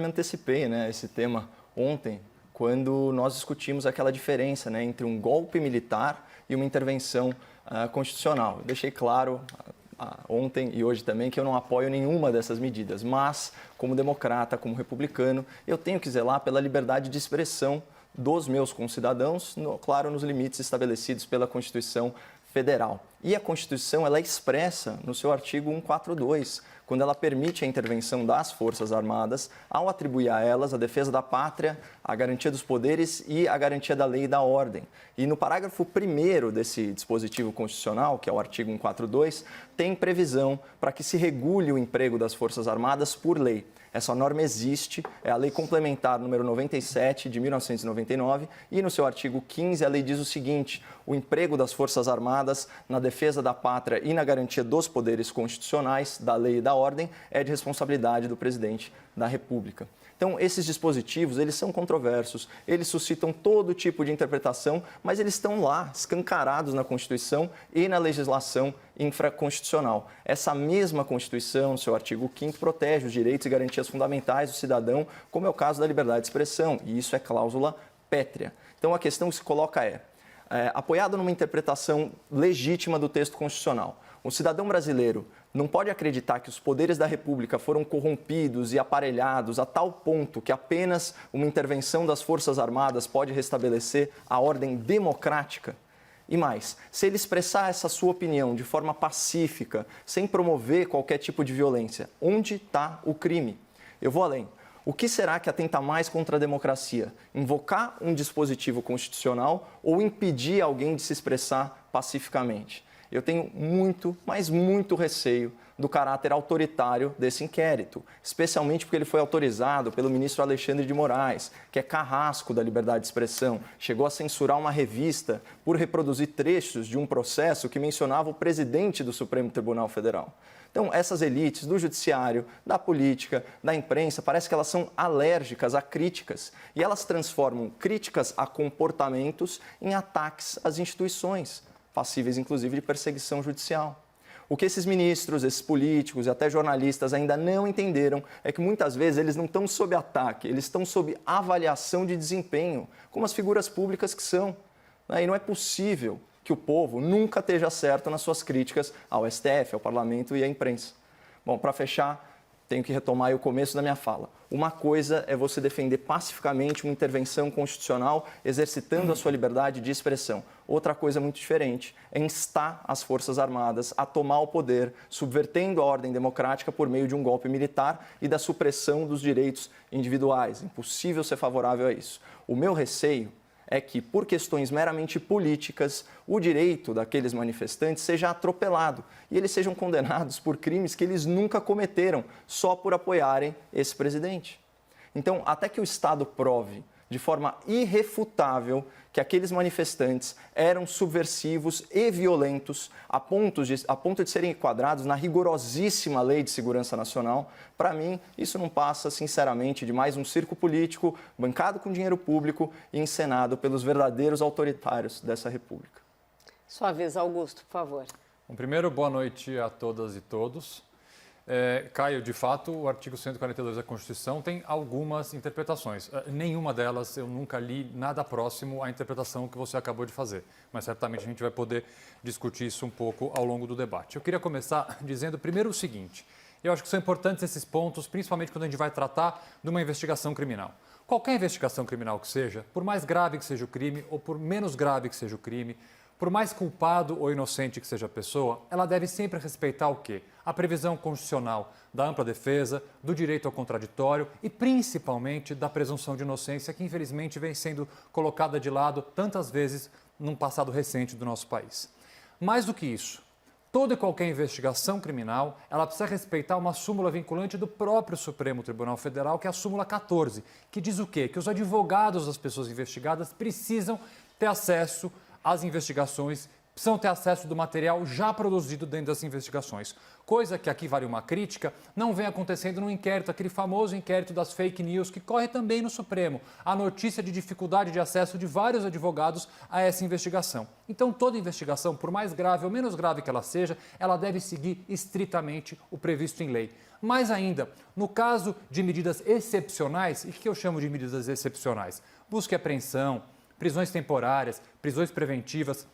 Me antecipei, esse tema ontem, quando nós discutimos aquela diferença, entre um golpe militar e uma intervenção constitucional. Eu deixei claro ontem e hoje também que eu não apoio nenhuma dessas medidas, mas, como democrata, como republicano, eu tenho que zelar pela liberdade de expressão dos meus concidadãos, claro, nos limites estabelecidos pela Constituição Federal. E a Constituição, ela é expressa no seu artigo 142, quando ela permite a intervenção das Forças Armadas ao atribuir a elas a defesa da pátria, a garantia dos poderes e a garantia da lei e da ordem. E no parágrafo 1º desse dispositivo constitucional, que é o artigo 142, tem previsão para que se regule o emprego das Forças Armadas por lei. Essa norma existe, é a Lei Complementar número 97 de 1999 e no seu artigo 15 a lei diz o seguinte: o emprego das Forças Armadas na defesa da pátria e na garantia dos poderes constitucionais, da lei e da ordem é de responsabilidade do presidente da República. Então, esses dispositivos, eles são controversos, eles suscitam todo tipo de interpretação, mas eles estão lá, escancarados na Constituição e na legislação infraconstitucional. Essa mesma Constituição, no seu artigo 5º, protege os direitos e garantias fundamentais do cidadão, como é o caso da liberdade de expressão, e isso é cláusula pétrea. Então, a questão que se coloca apoiado numa interpretação legítima do texto constitucional, o cidadão brasileiro não pode acreditar que os poderes da República foram corrompidos e aparelhados a tal ponto que apenas uma intervenção das Forças Armadas pode restabelecer a ordem democrática? E mais, se ele expressar essa sua opinião de forma pacífica, sem promover qualquer tipo de violência, onde está o crime? Eu vou além. O que será que atenta mais contra a democracia? Invocar um dispositivo constitucional ou impedir alguém de se expressar pacificamente? Eu tenho muito, mas muito receio do caráter autoritário desse inquérito, especialmente porque ele foi autorizado pelo ministro Alexandre de Moraes, que é carrasco da liberdade de expressão, chegou a censurar uma revista por reproduzir trechos de um processo que mencionava o presidente do Supremo Tribunal Federal. Então, essas elites do judiciário, da política, da imprensa, parece que elas são alérgicas a críticas e elas transformam críticas a comportamentos em ataques às instituições, passíveis, inclusive, de perseguição judicial. O que esses ministros, esses políticos e até jornalistas ainda não entenderam é que muitas vezes eles não estão sob ataque, eles estão sob avaliação de desempenho, como as figuras públicas que são. E não é possível que o povo nunca esteja certo nas suas críticas ao STF, ao Parlamento e à imprensa. Bom, para fechar, tenho que retomar o começo da minha fala. Uma coisa é você defender pacificamente uma intervenção constitucional exercitando a sua liberdade de expressão. Outra coisa muito diferente é instar as Forças Armadas a tomar o poder, subvertendo a ordem democrática por meio de um golpe militar e da supressão dos direitos individuais. Impossível ser favorável a isso. O meu receio é que, por questões meramente políticas, o direito daqueles manifestantes seja atropelado e eles sejam condenados por crimes que eles nunca cometeram, só por apoiarem esse presidente. Então, até que o Estado prove de forma irrefutável que aqueles manifestantes eram subversivos e violentos a ponto de serem enquadrados na rigorosíssima Lei de Segurança Nacional, para mim, isso não passa, sinceramente, de mais um circo político bancado com dinheiro público e encenado pelos verdadeiros autoritários dessa República. Sua vez, Augusto, por favor. Bom, primeiro, boa noite a todas e todos. Caio, de fato, o artigo 142 da Constituição tem algumas interpretações. Nenhuma delas eu nunca li nada próximo à interpretação que você acabou de fazer, mas certamente a gente vai poder discutir isso um pouco ao longo do debate. Eu queria começar dizendo primeiro o seguinte: eu acho que são importantes esses pontos, principalmente quando a gente vai tratar de uma investigação criminal. Qualquer investigação criminal que seja, por mais grave que seja o crime ou por menos grave que seja o crime, por mais culpado ou inocente que seja a pessoa, ela deve sempre respeitar o quê? A previsão constitucional da ampla defesa, do direito ao contraditório e principalmente da presunção de inocência que infelizmente vem sendo colocada de lado tantas vezes num passado recente do nosso país. Mais do que isso, toda e qualquer investigação criminal, ela precisa respeitar uma súmula vinculante do próprio Supremo Tribunal Federal, que é a súmula 14, que diz o quê? Que os advogados das pessoas investigadas precisam ter acesso às investigações precisam ter acesso do material já produzido dentro das investigações. Coisa que aqui vale uma crítica, não vem acontecendo no inquérito, aquele famoso inquérito das fake news que corre também no Supremo. A notícia de dificuldade de acesso de vários advogados a essa investigação. Então, toda investigação, por mais grave ou menos grave que ela seja, ela deve seguir estritamente o previsto em lei. Mais ainda, no caso de medidas excepcionais, e o que eu chamo de medidas excepcionais? Busca e apreensão, prisões temporárias, prisões preventivas.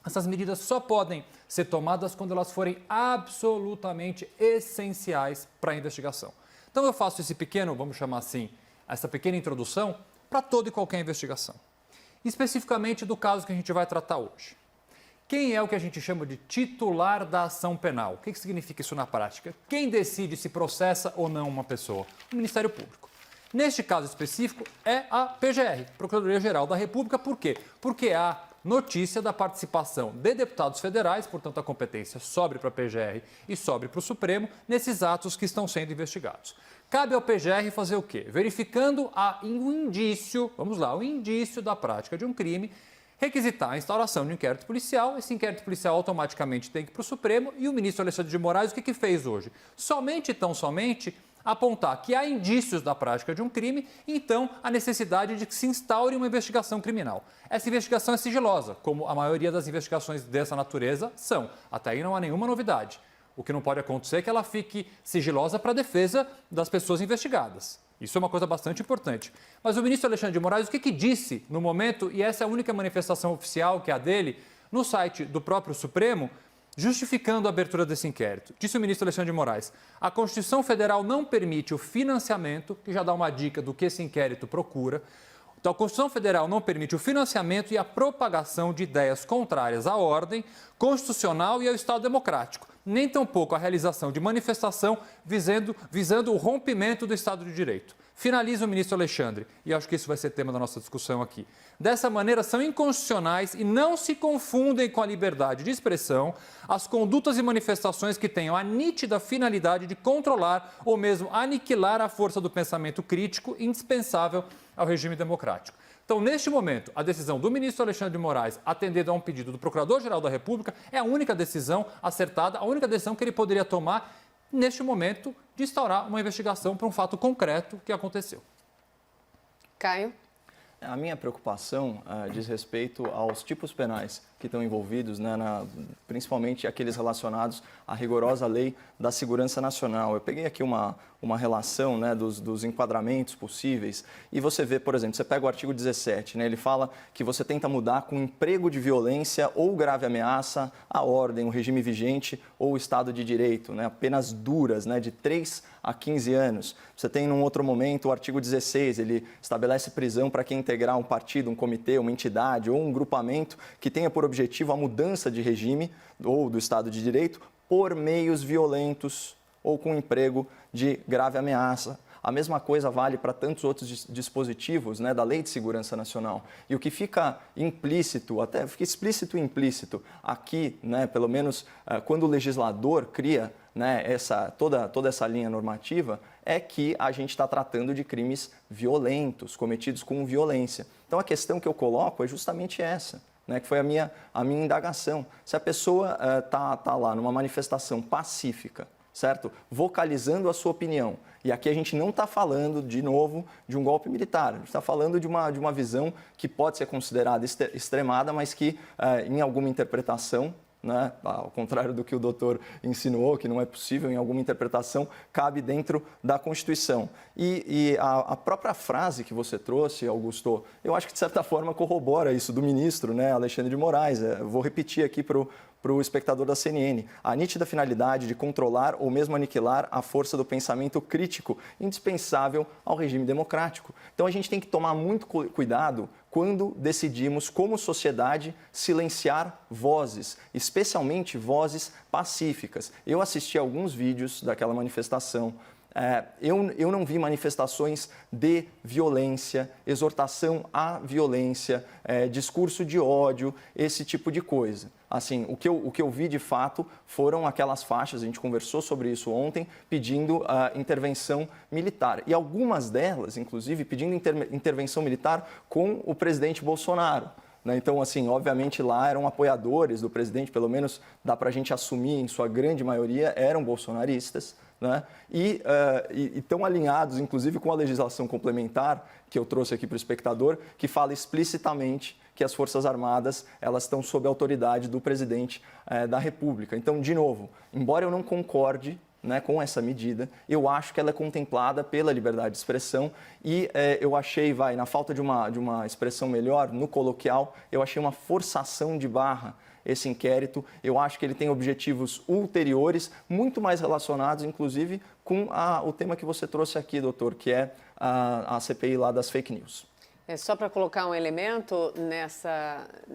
Essas medidas só podem ser tomadas quando elas forem absolutamente essenciais para a investigação. Então eu faço esse pequeno, vamos chamar assim, essa pequena introdução para toda e qualquer investigação. Especificamente do caso que a gente vai tratar hoje. Quem é o que a gente chama de titular da ação penal? O que significa isso na prática? Quem decide se processa ou não uma pessoa? O Ministério Público. Neste caso específico é a PGR, Procuradoria-Geral da República. Por quê? Porque há notícia da participação de deputados federais, portanto a competência sobe para a PGR e sobe para o Supremo, nesses atos que estão sendo investigados. Cabe ao PGR fazer o quê? Verificando o indício, vamos lá, o indício da prática de um crime, requisitar a instauração de um inquérito policial. Esse inquérito policial automaticamente tem que ir para o Supremo e o ministro Alexandre de Moraes, o que fez hoje? Somente apontar que há indícios da prática de um crime, então a necessidade de que se instaure uma investigação criminal. Essa investigação é sigilosa, como a maioria das investigações dessa natureza são. Até aí não há nenhuma novidade. O que não pode acontecer é que ela fique sigilosa para a defesa das pessoas investigadas. Isso é uma coisa bastante importante. Mas o ministro Alexandre de Moraes, o que disse no momento, e essa é a única manifestação oficial que é a dele, no site do próprio Supremo, justificando a abertura desse inquérito. Disse o ministro Alexandre de Moraes: a Constituição Federal não permite o financiamento, que já dá uma dica do que esse inquérito procura. Então, a Constituição Federal não permite o financiamento e a propagação de ideias contrárias à ordem constitucional e ao Estado democrático, nem tampouco a realização de manifestação visando o rompimento do Estado de Direito. Finaliza o ministro Alexandre, e acho que isso vai ser tema da nossa discussão aqui. Dessa maneira, são inconstitucionais e não se confundem com a liberdade de expressão as condutas e manifestações que tenham a nítida finalidade de controlar ou mesmo aniquilar a força do pensamento crítico indispensável ao regime democrático. Então, neste momento, a decisão do ministro Alexandre de Moraes, atendendo a um pedido do Procurador-Geral da República, é a única decisão acertada, a única decisão que ele poderia tomar neste momento de instaurar uma investigação para um fato concreto que aconteceu. Caio? A minha preocupação diz respeito aos tipos penais que estão envolvidos, né, principalmente aqueles relacionados à rigorosa lei da segurança nacional. Eu peguei aqui uma relação, né, dos enquadramentos possíveis e você vê, por exemplo, você pega o artigo 17, né, ele fala que você tenta mudar com emprego de violência ou grave ameaça à ordem, o regime vigente ou o Estado de Direito, né, penas duras, né, de 3 a 15 anos. Você tem, num outro momento, o artigo 16, ele estabelece prisão para quem integrar um partido, um comitê, uma entidade ou um grupamento que tenha por objetivo a mudança de regime ou do Estado de Direito por meios violentos ou com emprego de grave ameaça. A mesma coisa vale para tantos outros dispositivos, né, da Lei de Segurança Nacional. E o que fica implícito, até fica explícito e implícito aqui, né, pelo menos quando o legislador cria, né, toda essa linha normativa, é que a gente está tratando de crimes violentos, cometidos com violência. Então, a questão que eu coloco é justamente essa, né, que foi a minha indagação. Se a pessoa está lá numa manifestação pacífica, certo? Vocalizando a sua opinião. E aqui a gente não está falando, de novo, de um golpe militar. A gente está falando de uma visão que pode ser considerada extremada, mas que, em alguma interpretação, né, ao contrário do que o doutor insinuou, que não é possível, em alguma interpretação, cabe dentro da Constituição. E a própria frase que você trouxe, Augusto, eu acho que, de certa forma, corrobora isso do ministro, né, Alexandre de Moraes. Eu vou repetir aqui para o espectador da CNN. A nítida finalidade de controlar ou mesmo aniquilar a força do pensamento crítico indispensável ao regime democrático. Então, a gente tem que tomar muito cuidado quando decidimos, como sociedade, silenciar vozes, especialmente vozes pacíficas. Eu assisti a alguns vídeos daquela manifestação. Eu não vi manifestações de violência, exortação à violência, discurso de ódio, esse tipo de coisa. Assim, o que eu vi de fato foram aquelas faixas, a gente conversou sobre isso ontem, pedindo intervenção militar. E algumas delas, inclusive, pedindo intervenção militar com o presidente Bolsonaro. né? Então, assim, obviamente lá eram apoiadores do presidente, pelo menos dá para a gente assumir, em sua grande maioria, eram bolsonaristas, né? E estão alinhados, inclusive, com a legislação complementar que eu trouxe aqui para o espectador, que fala explicitamente que as Forças Armadas elas estão sob a autoridade do presidente da República. Então, de novo, embora eu não concorde, né, com essa medida, eu acho que ela é contemplada pela liberdade de expressão e eu achei, na falta de uma expressão melhor, no coloquial, eu achei uma forçação de barra esse inquérito. Eu acho que ele tem objetivos ulteriores, muito mais relacionados, inclusive, com o tema que você trouxe aqui, doutor, que é a CPI lá das fake news. Só para colocar um elemento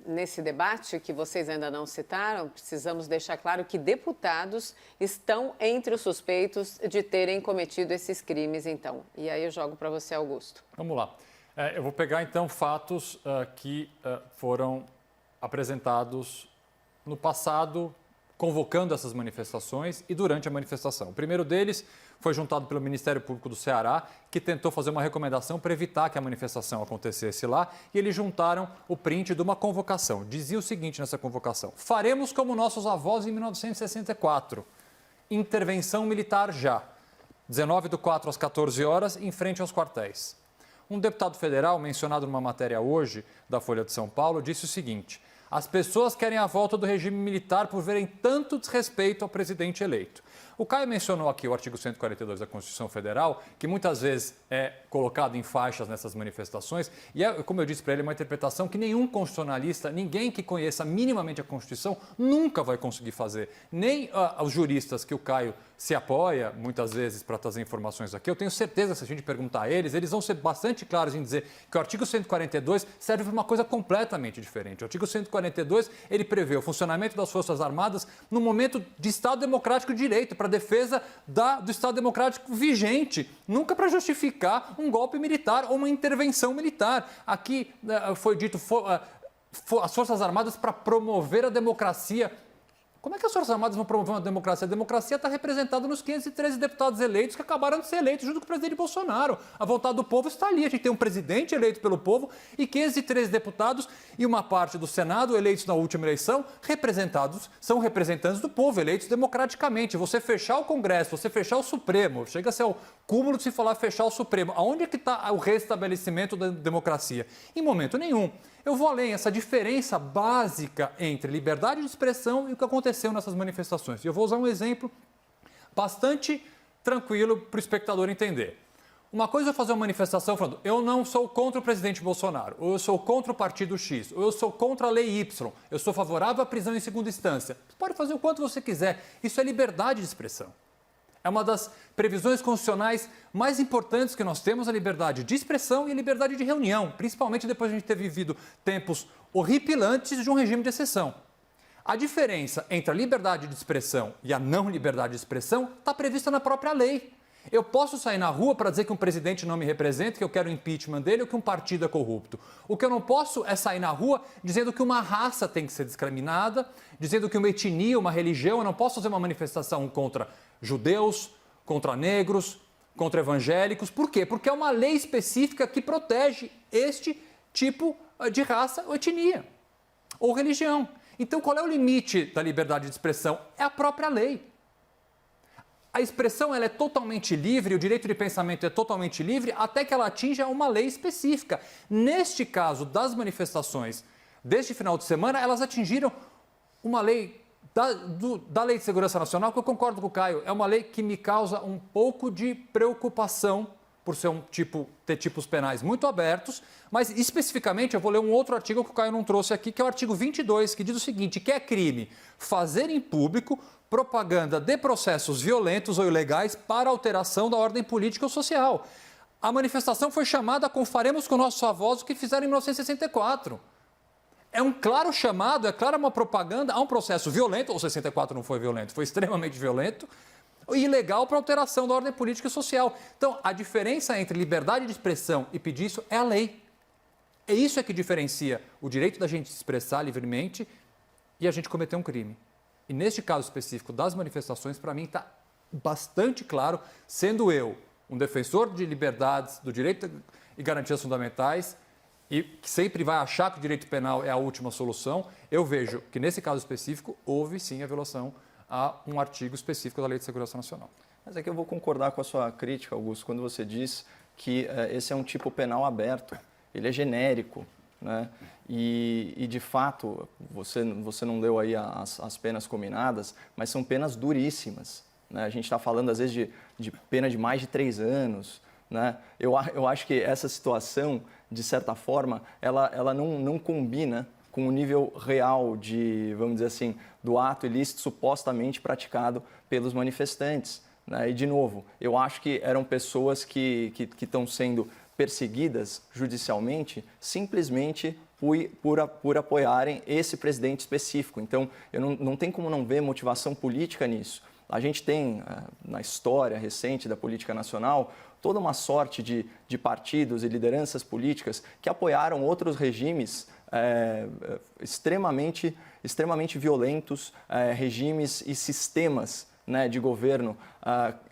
nesse debate que vocês ainda não citaram, precisamos deixar claro que deputados estão entre os suspeitos de terem cometido esses crimes, então. E aí eu jogo para você, Augusto. Vamos lá. Eu vou pegar, então, fatos que foram apresentados no passado, convocando essas manifestações e durante a manifestação. O primeiro deles foi juntado pelo Ministério Público do Ceará, que tentou fazer uma recomendação para evitar que a manifestação acontecesse lá, e eles juntaram o print de uma convocação. Dizia o seguinte nessa convocação: faremos como nossos avós em 1964, intervenção militar já, 19/4 às 14 horas, em frente aos quartéis. Um deputado federal, mencionado numa matéria hoje da Folha de São Paulo, disse o seguinte: as pessoas querem a volta do regime militar por verem tanto desrespeito ao presidente eleito. O Caio mencionou aqui o artigo 142 da Constituição Federal, que muitas vezes é colocado em faixas nessas manifestações, e como eu disse para ele, uma interpretação que nenhum constitucionalista, ninguém que conheça minimamente a Constituição, nunca vai conseguir fazer. Nem os juristas que o Caio se apoia, muitas vezes, para trazer informações aqui. Eu tenho certeza que se a gente perguntar a eles, eles vão ser bastante claros em dizer que o artigo 142 serve para uma coisa completamente diferente. O artigo 142, ele prevê o funcionamento das Forças Armadas no momento de Estado Democrático de Direito, para defesa do Estado Democrático vigente, nunca para justificar um golpe militar ou uma intervenção militar. Aqui foi dito as Forças Armadas para promover a democracia. Como é que as Forças Armadas vão promover uma democracia? A democracia está representada nos 513 deputados eleitos que acabaram de ser eleitos junto com o presidente Bolsonaro. A vontade do povo está ali. A gente tem um presidente eleito pelo povo e 513 deputados e uma parte do Senado eleitos na última eleição são representantes do povo, eleitos democraticamente. Você fechar o Congresso, você fechar o Supremo, chega a ser o cúmulo de se falar fechar o Supremo. Aonde é que está o restabelecimento da democracia? Em momento nenhum. Eu vou além, essa diferença básica entre liberdade de expressão e o que aconteceu nessas manifestações. Eu vou usar um exemplo bastante tranquilo para o espectador entender. Uma coisa é fazer uma manifestação falando: eu não sou contra o presidente Bolsonaro, ou eu sou contra o partido X, ou eu sou contra a lei Y, eu sou favorável à prisão em segunda instância. Você pode fazer o quanto você quiser. Isso é liberdade de expressão. É uma das previsões constitucionais mais importantes que nós temos, a liberdade de expressão e a liberdade de reunião, principalmente depois de a gente ter vivido tempos horripilantes de um regime de exceção. A diferença entre a liberdade de expressão e a não liberdade de expressão está prevista na própria lei. Eu posso sair na rua para dizer que um presidente não me representa, que eu quero o impeachment dele ou que um partido é corrupto. O que eu não posso é sair na rua dizendo que uma raça tem que ser discriminada, dizendo que uma etnia, uma religião, eu não posso fazer uma manifestação contra judeus, contra negros, contra evangélicos. Por quê? Porque é uma lei específica que protege este tipo de raça ou etnia ou religião. Então, qual é o limite da liberdade de expressão? É a própria lei. A expressão ela é totalmente livre, o direito de pensamento é totalmente livre até que ela atinja uma lei específica. Neste caso das manifestações deste final de semana, elas atingiram uma lei da Lei de Segurança Nacional, que eu concordo com o Caio, é uma lei que me causa um pouco de preocupação por ser ter tipos penais muito abertos, mas especificamente eu vou ler um outro artigo que o Caio não trouxe aqui, que é o artigo 22, que diz o seguinte, que é crime fazer em público propaganda de processos violentos ou ilegais para alteração da ordem política ou social. A manifestação foi chamada com faremos com nossos avós o que fizeram em 1964. É um claro chamado, é clara uma propaganda a um processo violento, ou 64 não foi violento, foi extremamente violento, e ilegal para alteração da ordem política e social. Então, a diferença entre liberdade de expressão e pedir isso é a lei. É isso que diferencia o direito da gente se expressar livremente e a gente cometer um crime. E neste caso específico das manifestações, para mim está bastante claro, sendo eu um defensor de liberdades, do direito e garantias fundamentais, e sempre vai achar que o direito penal é a última solução, eu vejo que, nesse caso específico, houve sim a violação a um artigo específico da Lei de Segurança Nacional. Mas é que eu vou concordar com a sua crítica, Augusto, quando você diz que esse é um tipo penal aberto, ele é genérico, né? E de fato, você não leu aí as penas combinadas, mas são penas duríssimas, né? A gente está falando, às vezes, de pena de mais de 3 anos, né? Eu acho que essa situação, de certa forma, ela não combina com o nível real de, vamos dizer assim, do ato ilícito supostamente praticado pelos manifestantes, né? E, de novo, eu acho que eram pessoas que estão sendo perseguidas judicialmente simplesmente por apoiarem esse presidente específico. Então, não tem como não ver motivação política nisso. A gente tem, na história recente da política nacional, toda uma sorte de partidos e lideranças políticas que apoiaram outros regimes extremamente violentos, regimes e sistemas, né, de governo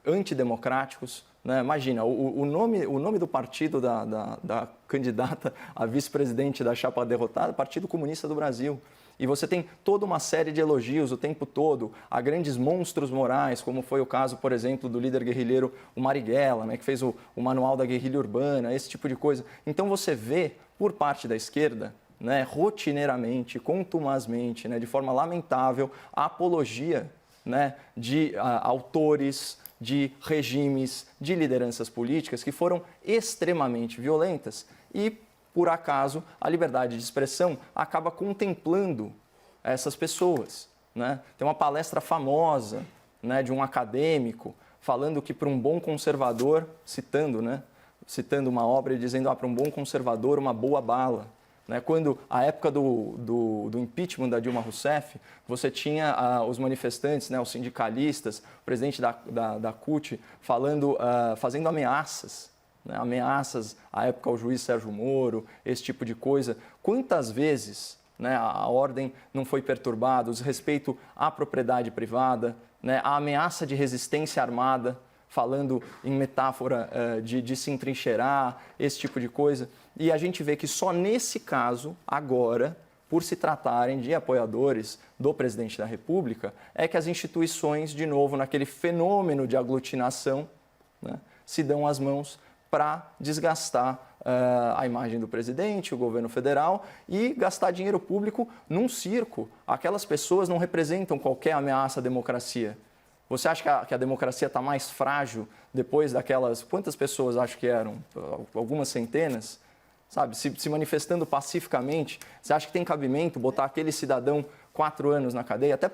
antidemocráticos. Né? Imagina, o nome do partido da candidata a vice-presidente da chapa derrotada, Partido Comunista do Brasil. E você tem toda uma série de elogios o tempo todo a grandes monstros morais, como foi o caso, por exemplo, do líder guerrilheiro, o Marighella, né, que fez o Manual da Guerrilha Urbana, esse tipo de coisa. Então você vê, por parte da esquerda, né, rotineiramente, contumazmente, né, de forma lamentável, a apologia, né, de autores, de regimes, de lideranças políticas que foram extremamente violentas e, por acaso, a liberdade de expressão acaba contemplando essas pessoas, né? Tem uma palestra famosa, né, de um acadêmico falando que para um bom conservador, citando uma obra e dizendo, para um bom conservador, uma boa bala. Né? Quando, a época do impeachment da Dilma Rousseff, você tinha os manifestantes, né, os sindicalistas, o presidente da CUT, fazendo ameaças, né, ameaças à época ao juiz Sérgio Moro, esse tipo de coisa. Quantas vezes, né, a ordem não foi perturbada, o desrespeito à propriedade privada, né, a ameaça de resistência armada, falando em metáfora de se entrincheirar, esse tipo de coisa. E a gente vê que só nesse caso, agora, por se tratarem de apoiadores do presidente da República, é que as instituições, de novo, naquele fenômeno de aglutinação, né, se dão as mãos para desgastar a imagem do presidente, o governo federal e gastar dinheiro público num circo. Aquelas pessoas não representam qualquer ameaça à democracia. Você acha que a democracia está mais frágil depois daquelas... Quantas pessoas acho que eram? Algumas centenas? Sabe? Se manifestando pacificamente. Você acha que tem cabimento botar aquele cidadão 4 anos na cadeia? Até